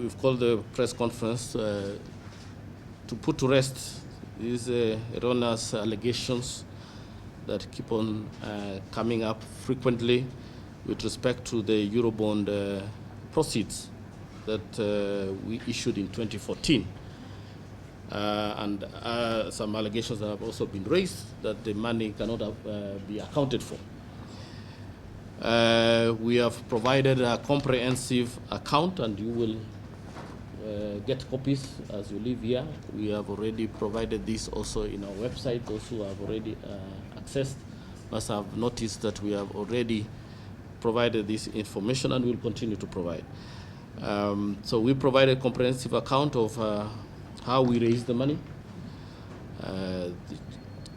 we've called the press conference to put to rest these erroneous allegations that keep on coming up frequently with respect to the Eurobond proceeds that we issued in 2014. And some allegations that have also been raised that the money cannot be accounted for. We have provided a comprehensive account, and you will get copies as you leave here. We have already provided this also in our website. Those who have already accessed must have noticed that we have already provided this information and will continue to provide. So we provided a comprehensive account of how we raise the money, the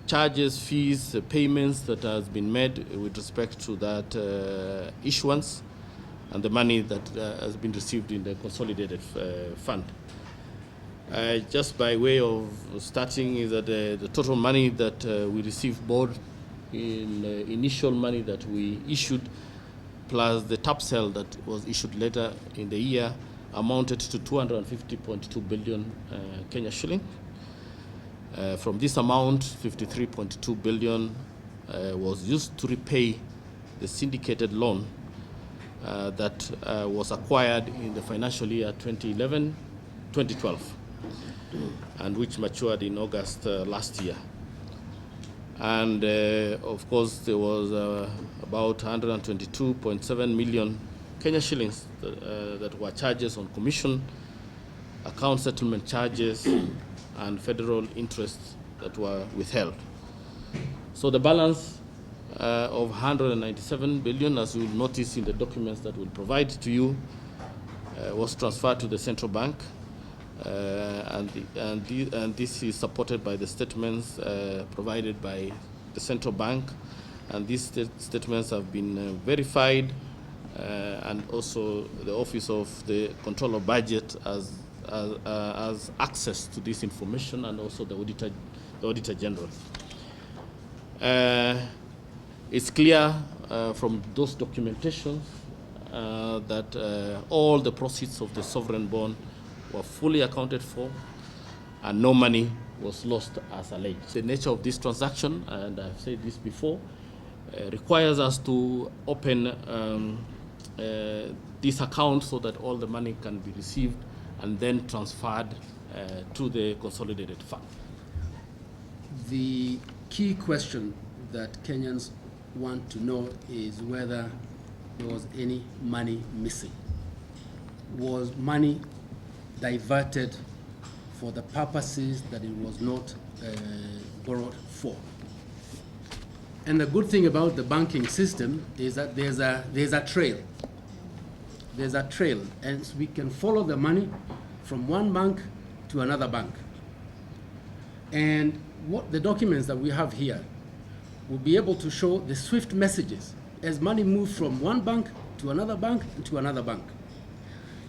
charges, fees, payments that has been made with respect to that issuance, and the money that has been received in the consolidated fund. Just by way of starting, is that the total money that we received both in the initial money that we issued plus the top sale that was issued later in the year amounted to 250.2 billion Kenya shilling. From this amount, 53.2 billion was used to repay the syndicated loan that was acquired in the financial year 2011-2012, and which matured in August last year. And of course, there was about 122.7 million Kenya shillings that were charges on commission, account settlement charges, and federal interests that were withheld. So the balance of 197 billion, as you will notice in the documents that we'll provide to you, was transferred to the central bank, and this is supported by the statements provided by the central bank, and these statements have been verified, and also the Office of the Control of Budget has access to this information, and also the Auditor General. It's clear from those documentations that all the proceeds of the sovereign bond were fully accounted for, and no money was lost as alleged. The nature of this transaction, and I've said this before, requires us to open this account so that all the money can be received and then transferred to the consolidated fund. The key question that Kenyans want to know is whether there was any money missing. Was money diverted for the purposes that it was not borrowed for? And the good thing about the banking system is that there's a trail. There's a trail, and we can follow the money from one bank to another bank. And what the documents that we have here will be able to show the swift messages as money moves from one bank to another bank and to another bank.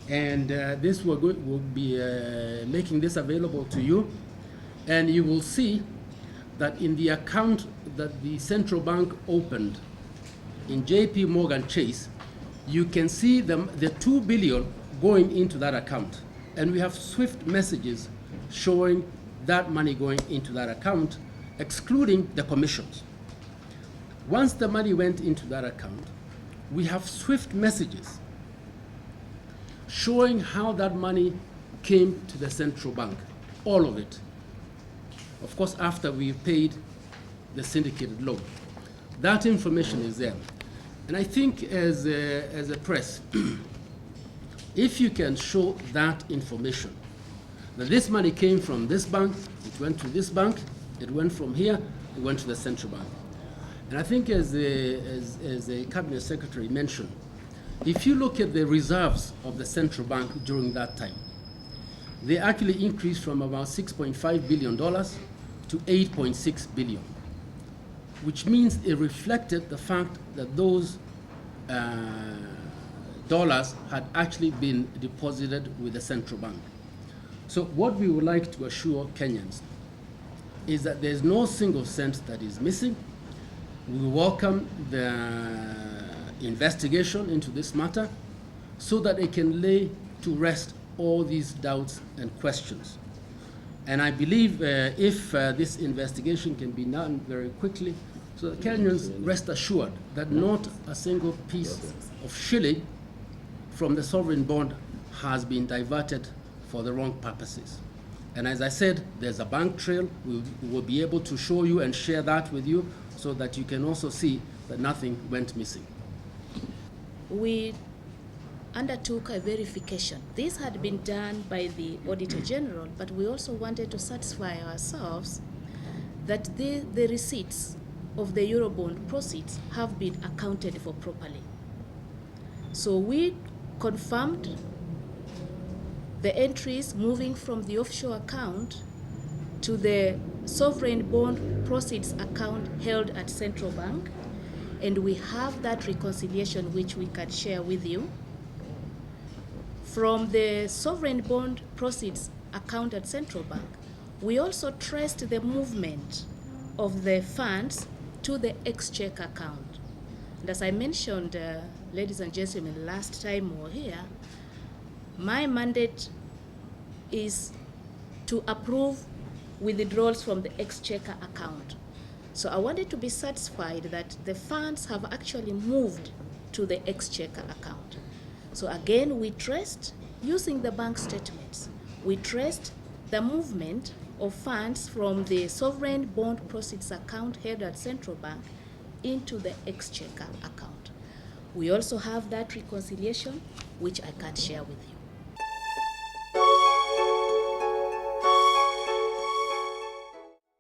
And this will be making this available to you. And you will see that in the account that the central bank opened in JP Morgan Chase, you can see the 2 billion going into that account. And we have swift messages showing that money going into that account, excluding the commissions. Once the money went into that account, we have swift messages showing how that money came to the central bank, all of it. Of course, after we paid the syndicated loan. That information is there. And I think as a press, if you can show that information, that this money came from this bank, it went to this bank, it went from here, it went to the central bank. And I think as the Cabinet Secretary mentioned, if you look at the reserves of the central bank during that time, they actually increased from about $6.5 billion to $8.6 billion, which means it reflected the fact that those dollars had actually been deposited with the central bank. So what we would like to assure Kenyans is that there's no single cent that is missing. We welcome the investigation into this matter so that it can lay to rest all these doubts and questions. And I believe if this investigation can be done very quickly, so that Kenyans rest assured that not a single piece of shilling from the sovereign bond has been diverted for the wrong purposes. And as I said, there's a bank trail. We will be able to show you and share that with you so that you can also see that nothing went missing. We undertook a verification. This had been done by the Auditor General, but we also wanted to satisfy ourselves that the receipts of the Eurobond proceeds have been accounted for properly. So we confirmed the entries moving from the offshore account to the sovereign bond proceeds account held at Central Bank, and we have that reconciliation which we can share with you. From the sovereign bond proceeds account at Central Bank, we also traced the movement of the funds to the exchequer account. And as I mentioned, ladies and gentlemen, last time we were here, my mandate is to approve withdrawals from the exchequer account. So I wanted to be satisfied that the funds have actually moved to the exchequer account. So again, we traced, using the bank statements, we traced the movement of funds from the sovereign bond proceeds account held at Central Bank into the exchequer account. We also have that reconciliation, which I can share with you.